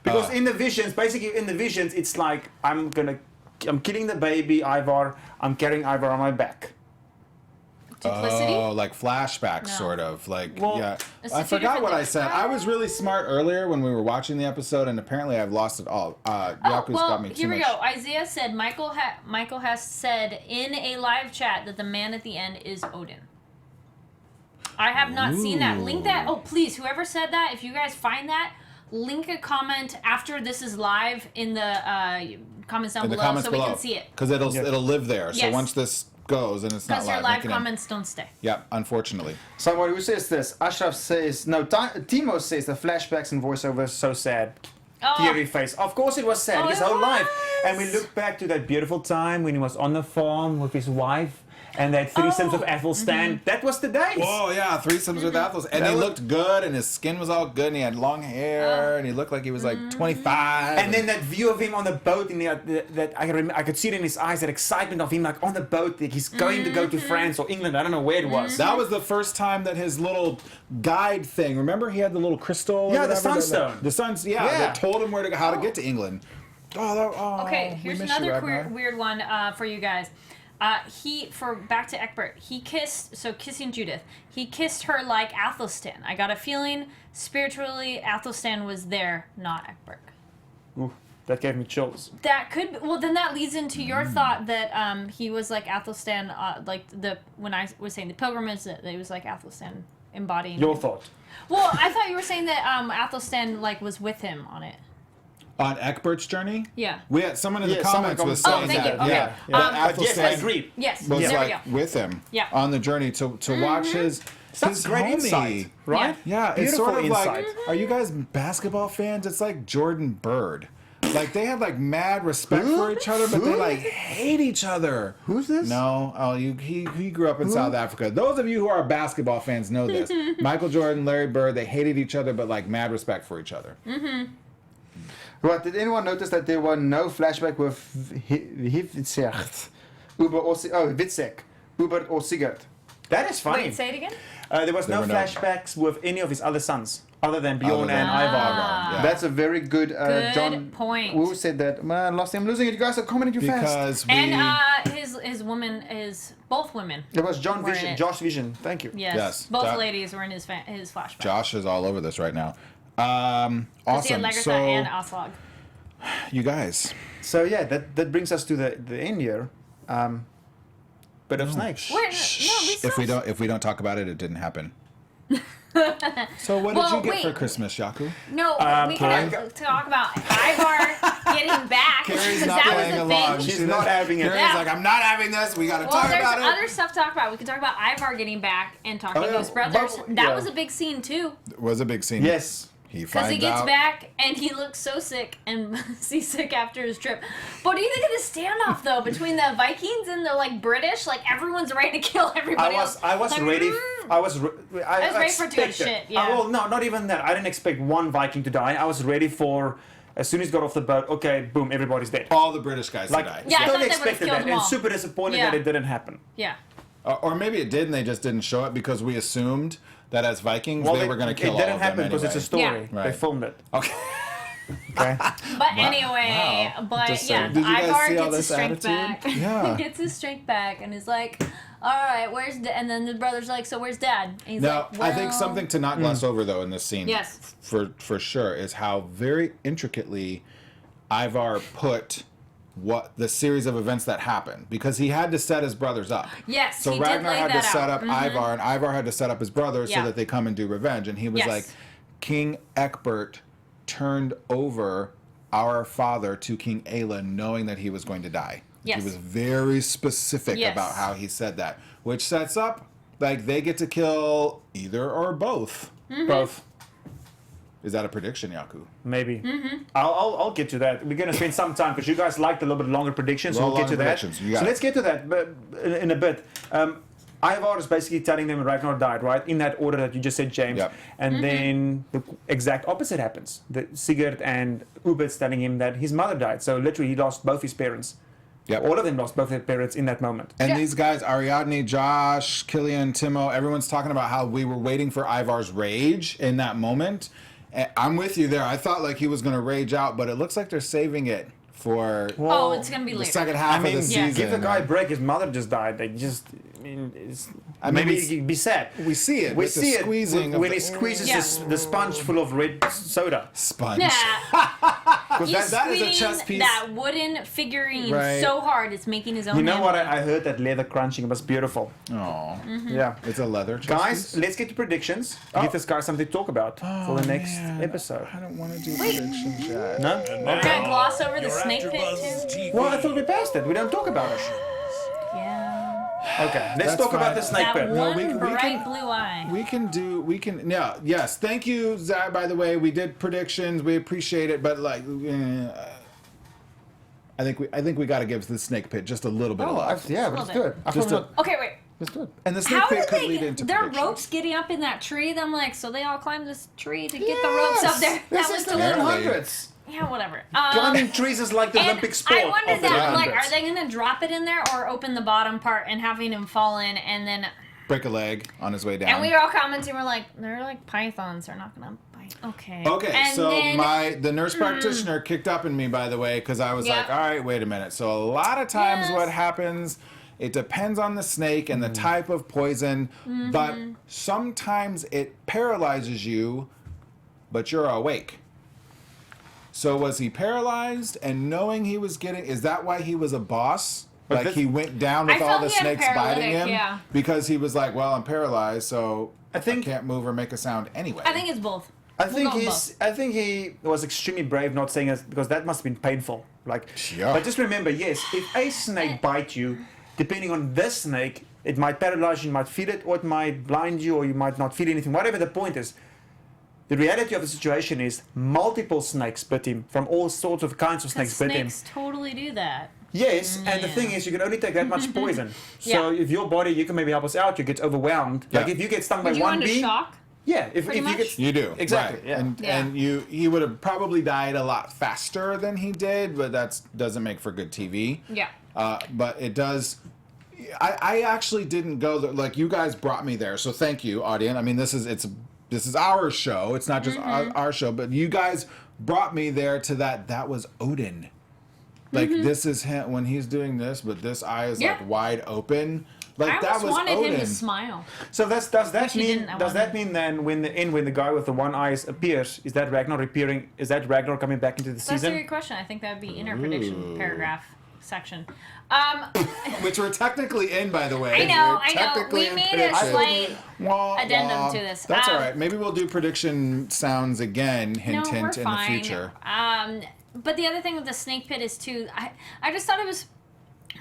Because in the visions, basically in the visions, it's like I'm killing the baby Ivar. I'm carrying Ivar on my back. Duplicity. Oh, like flashbacks, No. sort of. Like, Well, yeah. It's I the two forgot different what I things. said. I was really smart earlier when we were watching the episode, and apparently I've lost it all. Yaku's well, got me too here we much. go. Isaiah said Michael has said in a live chat that the man at the end is Odin. I have not seen that. Link that. Oh, please, whoever said that, if you guys find that, link a comment after this is live in the comments down In the below comments so below. we can see it. Because it'll live there. So Yes. once this goes and it's not Because your live, live link it in. comments don't stay. Yep, unfortunately. Somebody who says this. Ashraf says no. Timo says the flashbacks and voiceovers so sad. Oh, Teary face. Of course it was sad. Oh, his it whole life. And we was. look back to that beautiful time when he was on the farm with his wife and that threesomes of Athelstan. That was the days. Oh, yeah, threesomes with Athos. And That he was- looked good, and his skin was all good, and he had long hair, and he looked like he was like 25. And then that view of him on the boat, in that I could see it in his eyes, that excitement of him like on the boat, that he's going to go to France or England. I don't know where it was. That was the first time that his little guide thing. Remember, he had the little crystal. or Yeah, the whatever, sunstone. The suns. Yeah, Yeah. that told him how to get to England. Okay, we here's miss you, another Ragnar. weird one for you guys. Back to Egbert, kissing Judith. He kissed her like Athelstan. I got a feeling spiritually Athelstan was there, not Egbert. Ooh, that gave me chills. That could well then that leads into your thought that he was like Athelstan, when I was saying the pilgrimage that it was like Athelstan embodying. Your thought. Well, I thought you were saying that Athelstan was with him on it. On Egbert's journey? Yeah. We had someone in the Yeah, someone comments was commented. saying Oh, thank that. you. Yeah. Okay. That Yes, I Athelstan agree. Yes. was there like we go. with him Yeah. on the journey to watch his That's great homie. insight, right? Yeah, it's Beautiful sort of insight. like, are you guys basketball fans? It's like Jordan Bird. Like, they have like mad respect for each other, but they like hate each other. Who's this? No, he grew up in South Africa. Those of you who are basketball fans know this. Michael Jordan, Larry Bird, they hated each other, but like mad respect for each other. Right, did anyone notice that there were no flashback with Witzek, Uber or Sigurd? That is funny. Wait, say it again? There was no were no- flashbacks with any of his other sons, other than Bjorn than and Ivar. yeah. That's a very good, Good John. point. Who said that? Man, last time I'm losing it. You guys are commenting too fast. Because we... And his both women. It was John were in Vision, it. Josh Vision. Thank you. Yes. Both ladies were in his flashback. Josh is all over this right now. He had Awesome. Lagerthaand So, and Aslaug. you guys, So yeah, that brings us to the end here. Bit of snakes. Wait, no, if we don't talk about it, it didn't happen. So what did Well, you get wait. for Christmas, Yaku? No, we can talk about Ivar getting back Carrie's because not that playing was a along. thing. She's not having it. Carrie's Yeah. like, I'm not having this. We got to Well, talk there's about it. other stuff to talk about. We can talk about Ivar getting back and talking Oh, yeah. to his brothers. But- That yeah. was a big scene too, It was a big scene. Yes. He because finds he gets out. back and he looks so sick and seasick after his trip. What do you think of the standoff though between the Vikings and the British? Like everyone's ready to kill everybody else. I was Like, ready. I was ready for it to go to shit, yeah. Well, no, not even that. I didn't expect one Viking to die. I was ready for, as soon as he got off the boat, okay, boom, everybody's dead. all the British guys Like, to die. Yeah, I thought totally they would've expected killed that, them and all. super disappointed Yeah. that it didn't happen. Yeah. Or maybe it did and they just didn't show it because we assumed that as Vikings they were going to kill It all didn't of them happen because anyway. it's a story. Yeah. Right. They filmed it. Okay. Okay. But anyway, but Just yeah, saying. Did you guys Ivar see all gets his this strength back. attitude? Yeah. He gets his strength back and is like, all right, where's and then the brother's like, so where's Dad? And he's Now, like, I think "Well." something to not gloss over though in this scene, Yes. for sure, is how very intricately Ivar put what the series of events that happened, because he had to set his brothers up. Yes, So he did Ragnar lay had to that set out. up Ivar, and Ivar had to set up his brothers Yeah. so that they come and do revenge. And he was Yes. like, King Ecbert turned over our father to King Aela, knowing that he was going to die. Yes. He was very specific Yes. about how he said that, which sets up like they get to kill either or both. Mm-hmm. Both. Is that a prediction, Jaco? Maybe. Mm-hmm. I'll get to that. We're gonna spend some time because you guys liked a little bit longer predictions. So Little we'll get to longer that. predictions. You got So it. let's get to that, but in a bit. Ivar is basically telling them Ragnar died, right? In that order that you just said, James. Yep. And then the exact opposite happens. Sigurd and Ubbe's telling him that his mother died. So literally, he lost both his parents. Yep. All of them lost both their parents in that moment. And Yeah. these guys, Ariadne, Josh, Killian, Timo, everyone's talking about how we were waiting for Ivar's rage in that moment. And I'm with you there. I thought like he was going to rage out, but it looks like they're saving it for Oh, it's gonna be the later. second half I mean, of the yeah. season. give the guy a break. His mother just died. They just, I mean, maybe we- he'd be sad. We see it. We with the see it squeezing of when the he squeezes Yeah. the sponge full of red soda. sponge. Yeah, Because he's that is a squeezing chess piece. that wooden figurine Right. so hard it's making his own. You know hand. what? I heard that leather crunching. It was beautiful. Oh, Yeah. it's a leather. chest Guys, piece? let's get to predictions. Give this guy something to talk about for the next episode. I don't want to do predictions yet. No? We're gonna gloss over the snake pit AfterBuzz too. TV. Well, I thought we passed it. We don't talk about it. Yeah, Okay, let's That's talk about fine. the snake that pit. one we bright can- blue eye. Yeah, yes. Thank you, Zach, by the way. We did predictions. We appreciate it, but like, I think we got to give the snake pit just a little bit of love. Yeah, but let's it's do it. Just a- Okay, wait. Let's do it. And the snake How pit did could lead they? into There are predictions. ropes getting up in that tree. I'm like, so they all climbed this tree to get the ropes up there. This That is was the Apparently. 1100s. yeah, whatever. Climbing trees is like the And Olympic sport. I wondered of the that, like, 1100s. are they gonna drop it in there or open the bottom part and having him fall in and then? Break a leg on his way down. And we were all commenting, we're like, they're like pythons, they're not gonna bite. Okay. Okay, And so then, the nurse practitioner kicked up in me, by the way, because I was Yeah. like, all right, wait a minute. So a lot of times Yes. what happens, it depends on the snake and the type of poison, but sometimes it paralyzes you, but you're awake. So was he paralyzed and knowing he was getting, is that why he was a boss? But Like this- he went down I with all felt the he had snakes biting paralytic, him? yeah. Because he was like, well, I'm paralyzed, so I think- can't move or make a sound anyway. I think it's both. I We'll think go with he's. I think he was extremely brave not saying it because that must have been painful. Like, Yeah. but just remember, yes, if a snake bites you, depending on this snake, it might paralyze you, you might feel it, or it might blind you, or you might not feel anything. Whatever the point is, the reality of the situation is multiple snakes bit him from all sorts of kinds of snakes bit him. Snakes totally do that. Yes, and the Yeah. thing is, you can only take that much poison. So Yeah. if your body, you can maybe help us out. You get overwhelmed. Like Yeah. if you get stung Would by you go one into bee. shock? Yeah, if Pretty you much? get You do exactly. right. Yeah. And he would have probably died a lot faster than he did, but that doesn't make for good TV. Yeah. But it does. I actually didn't go there. Like you guys brought me there, so thank you, audience. I mean, this is our show. It's not just our show, but you guys brought me there to that. That was Odin. Like this is him when he's doing this, but this eye is Yeah. like wide open. Like I that almost was wanted Odin. him to smile. So does that he mean didn't, I does that wonder. mean then when the guy with the one eyes appears, is that Ragnar appearing? Is that Ragnar coming back into the That's a season? good question. I think that would be in our prediction Ooh. paragraph section. Which we're technically in, by the way. I know, We're I know. technically We in made a prediction. slight Wah, addendum wah. to this. That's all right. Maybe we'll do prediction sounds again, hint, no, hint, we're in fine. the future. But the other thing with the snake pit is too. I just thought it was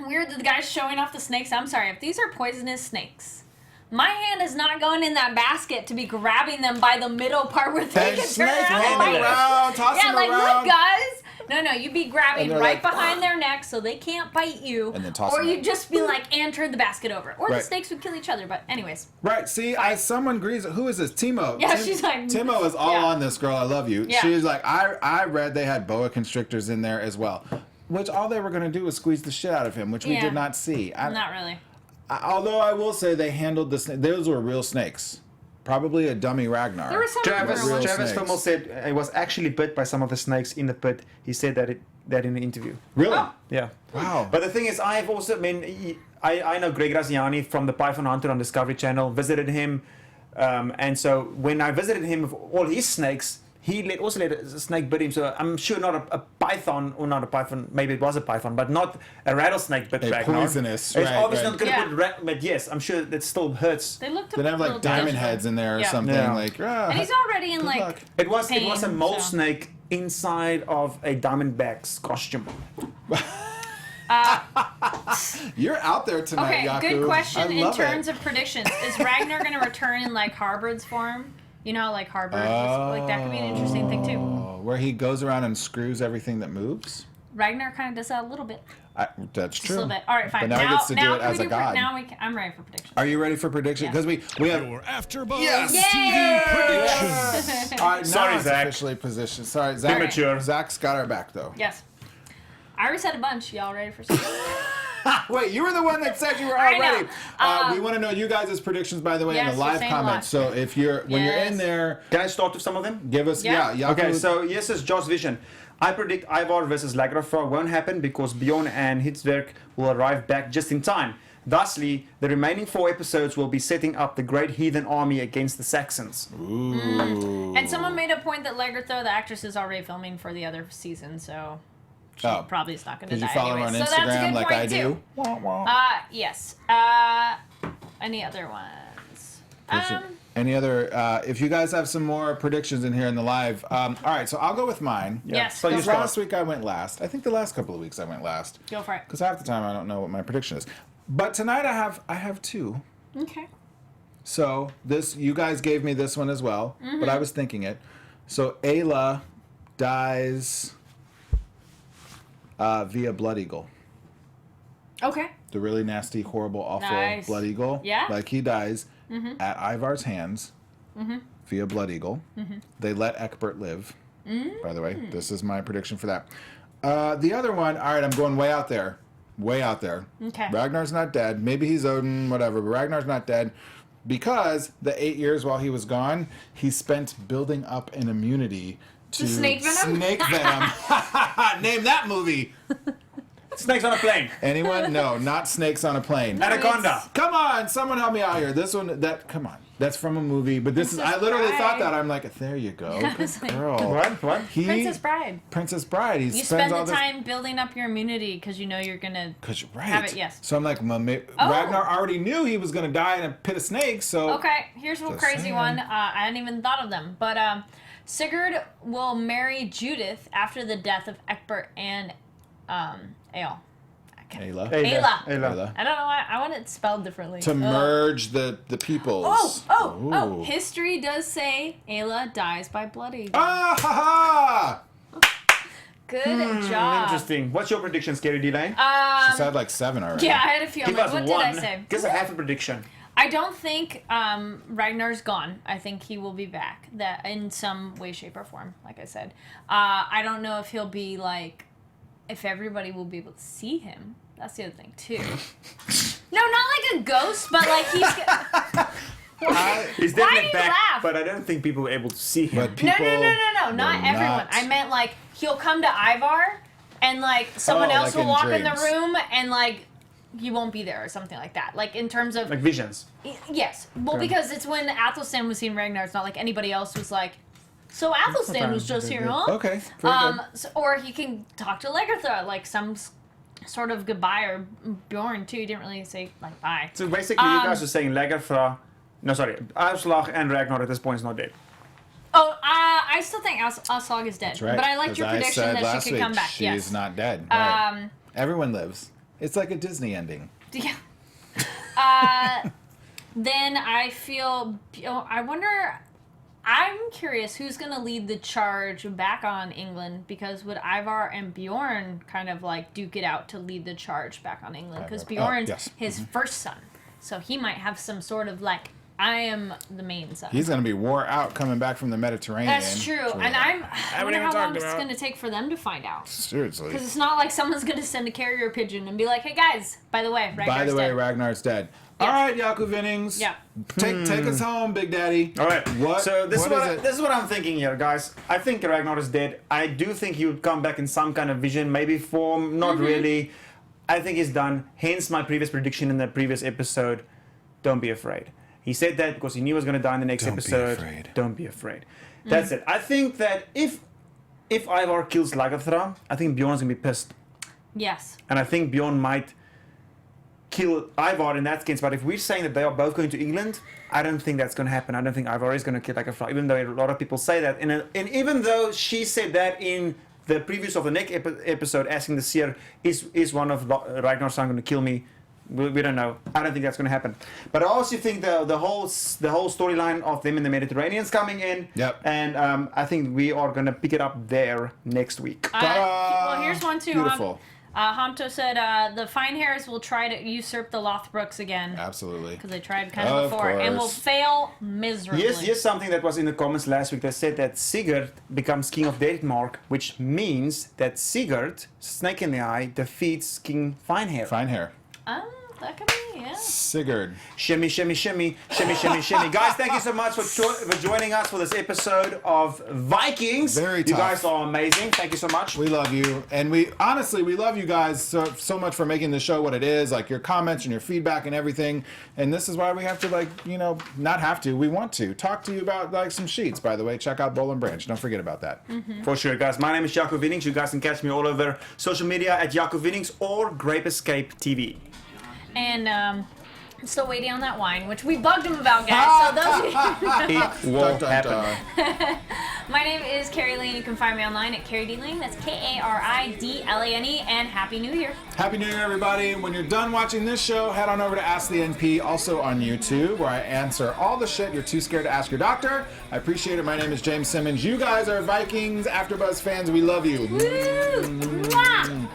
weird that the guy's showing off the snakes. I'm sorry, if these are poisonous snakes, my hand is not going in that basket to be grabbing them by the middle part where they Then can snake turn around hand and bite you. around, toss Yeah, them like around. look, guys. No, you'd be grabbing And they're right like, behind their neck so they can't bite you. And then toss or them you'd out. just be like, and turn the basket over. Or the Right. snakes would kill each other. But anyways, Right. See, someone agrees. Who is this? Timo. Yeah, she's like- Timo is all yeah. on this, girl. I love you. Yeah. She's like, I read they had boa constrictors in there as well, which all they were going to do was squeeze the shit out of him, which we Yeah. did not see. not really. Although I will say they handled the snake. Those were real snakes. probably a dummy Ragnar. There was some Travis Real Travis snakes. Fimmel said he was actually bit by some of the snakes in the pit. He said that in the interview. Really? Oh. Yeah. Wow. But the thing is, I know Greg Graziani from the Python Hunter on Discovery Channel, visited him. And so when I visited him with all his snakes, he also let a snake bit him. So I'm sure not a python, or not a python, maybe it was a python, but not a rattlesnake bit Ragnar. Poisonous, It's right, obviously right. not going to put but yes, I'm sure that still hurts. They looked They have little like diamond dangerous. heads in there or Yeah. something. Yeah. Like, And he's already in like luck. It was a pain, mole so. snake inside of a diamondback's costume. you're out there tonight, Okay, Jaco. good question. I In love terms it. of predictions, is Ragnar going to return in like Harbird's form? You know, how, like Harbird, like that could be an interesting thing too. Oh, where he goes around and screws everything that moves. Ragnar kind of does that a little bit, That's just true. a little bit. All right, fine. But now he gets to do it can as we a god. I'm ready for predictions. Are you ready for prediction? Yeah. Because we have. Your AfterBuzz Yes! TV predictions. All right, now Sorry, it's Zach. officially positioned. Sorry, Zach. Premature. Zach's got our back though. Yes. I already said a bunch. Y'all ready for something? Wait, you were the one that said you were I all know. ready. We want to know you guys' predictions, by the way, in Yes, the you're live saying a lot. comments. So if you're when you're in Yes. there, Can I start with some of them? give us Yeah. Jaco- Okay, so yes, it's Josh Vision. I predict Ivar versus Lagerthaand won't happen because Bjorn and Hitzberg will arrive back just in time. Thusly, the remaining 4 episodes will be setting up the great heathen army against the Saxons. And someone made a point that Lagerthaand, the actress, is already filming for the other season, so she Oh. probably is not going to Did die you follow anyway. her on So that's a Instagram good like point I do? too. Wah, wah. Yes. Any other ones? Any other? If you guys have some more predictions in here in the live, all right. So I'll go with mine. Yes, So go you Because for it. start. last week I went last. I think the last couple of weeks I went last. Go for it. Because half the time I don't know what my prediction is. But tonight I have 2. Okay. So this you guys gave me this one as well, but I was thinking it. So Ayla dies via Blood Eagle. Okay. The really nasty, horrible, awful Nice. Blood Eagle. Yeah. Like he dies at Ivar's hands via Blood Eagle. They let Eckbert live. By the way, this is my prediction for that. The other one, all right, I'm going way out there. Way out there. Okay. Ragnar's not dead. Maybe he's Odin, whatever, but Ragnar's not dead because the 8 years while he was gone, he spent building up an immunity to snake venom? Snake venom. Name that movie. Snakes on a plane. Anyone? No, not Snakes on a Plane. Anaconda. Come on, someone help me out here. This one, come on. That's from a movie, but this Princess I literally Bride. thought that. I'm like, there you go. I Good was like, girl. What? Princess Bride. Princess Bride. He You spends spend all the this. time building up your immunity because you know you're gonna. Cause right. Have it, yes. So I'm like, well, Oh. Ragnar already knew he was gonna die in a pit of snakes. So Okay, here's a Just crazy saying. one. I hadn't even thought of them, but Sigurd will marry Judith after the death of Eckbert and Eöl. Ayla. Ayla. Ayla. I don't know why. I want it spelled differently. To merge the peoples. Oh! History does say Ayla dies by blood eagle. Ah ha ha! Good job. Interesting. What's your prediction, Scary D-Lane? She's had like 7 already. Yeah, I had a few. I'm Give like, us what one. did I say? Give us a half a prediction. I don't think Ragnar's gone. I think he will be back that in some way, shape, or form. Like I said, I don't know if he'll be like, if everybody will be able to see him. That's the other thing too. No, not like a ghost, but like he's. He's Why do definitely you back, laugh? but I don't think people were able to see him. But people No, not will everyone. not- I meant like he'll come to Ivar, and like someone Oh, else like will in walk in the dreams. room, and like he won't be there or something like that. Like in terms of Like visions. yes, well because it's when Athelstan was seeing Ragnar. It's not like anybody else was like. So Athelstan was just here, huh? Okay. Very good. So, or he can talk to Lagerthaand, like some sort of goodbye, or Bjorn too. He didn't really say like bye. So basically, you guys are saying Lagerthaand. No, sorry. Aslaug and Ragnar at this point is not dead. Oh, I still think Aslaug is dead, That's right. but I liked 'cause your I prediction said that last she could come week, back. She's Yes. not dead. Right. Everyone lives. It's like a Disney ending. Yeah. Then I feel. I wonder. I'm curious who's going to lead the charge back on England, because would Ivar and Bjorn kind of like duke it out to lead the charge back on England? Because Ivar. Bjorn's yes. his first son, so he might have some sort of like I am the main son. He's gonna be wore out coming back from the Mediterranean. That's true. And I wonder even how long talked it's about- going to take for them to find out. Seriously. Because it's not like someone's going to send a carrier pigeon and be like, hey guys, by the way, Ragnar's dead. Ragnar's dead. Yeah. All right, Jaco Vienings. Yeah. Take us home, Big Daddy. All right. What? So this what is it? this is what I'm thinking here, guys. I think Ragnar is dead. I do think he would come back in some kind of vision, maybe form. Not really. I think he's done. Hence my previous prediction in the previous episode. Don't be afraid. He said that because he knew he was going to die in the next episode. Don't be afraid. That's it. I think that if Ivar kills Lagerthaand, I think Bjorn's going to be pissed. Yes. And I think Bjorn might kill Ivar in that case. But if we're saying that they are both going to England, I don't think that's going to happen. I don't think Ivar is going to kill Lagerthaand, even though a lot of people say that. And even though she said that in the previews of the next episode, asking the seer, is one of Ragnar's son going to kill me? We don't know. I don't think that's going to happen. But I also think the whole storyline of them in the Mediterranean is coming in. Yep. And I think we are going to pick it up there next week. Well, here's one too. Beautiful. Hamto said the fine hairs will try to usurp the Lothbroks again. Absolutely. Because they tried kind of before and will course. fail miserably. Here's something that was in the comments last week. They said that Sigurd becomes king of Denmark, which means that Sigurd, Snake in the Eye, defeats King Finehair. Fine hair. That could be, yeah. Sigurd. Shimmy, shimmy, shimmy, shimmy, shimmy, shimmy. Guys, thank you so much for joining us for this episode of Vikings. Very You tough. guys are amazing. Thank you so much. We love you, and we love you guys so much for making the show what it is. Like your comments and your feedback and everything. And this is why we have to not have to. We want to talk to you about some sheets. By the way, check out Bowl and Branch. Don't forget about that. For sure, guys. My name is Jaco Vienings. You guys can catch me all over social media at Jaco Vienings or Grape Escape TV. And still waiting on that wine, which we bugged him about, guys. So those It will happen. My name is Kari Lane. You can find me online at Kari D Lane. That's KaridLane. And Happy New Year. Happy New Year, everybody. When you're done watching this show, head on over to Ask the NP, also on YouTube, where I answer all the shit you're too scared to ask your doctor. I appreciate it. My name is James Simmons. You guys are Vikings AfterBuzz fans. We love you. Woo! Mwah!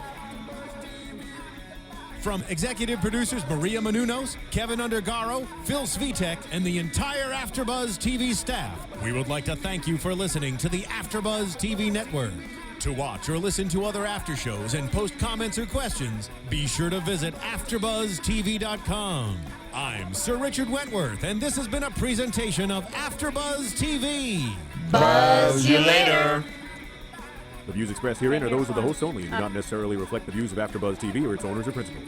From executive producers Maria Menounos, Kevin Undergaro, Phil Svitek, and the entire AfterBuzz TV staff, we would like to thank you for listening to the AfterBuzz TV network. To watch or listen to other after shows and post comments or questions, be sure to visit AfterBuzzTV.com. I'm Sir Richard Wentworth, and this has been a presentation of AfterBuzz TV. Buzz you later. The views expressed herein are those of the hosts only and do not necessarily reflect the views of AfterBuzz TV or its owners or principals.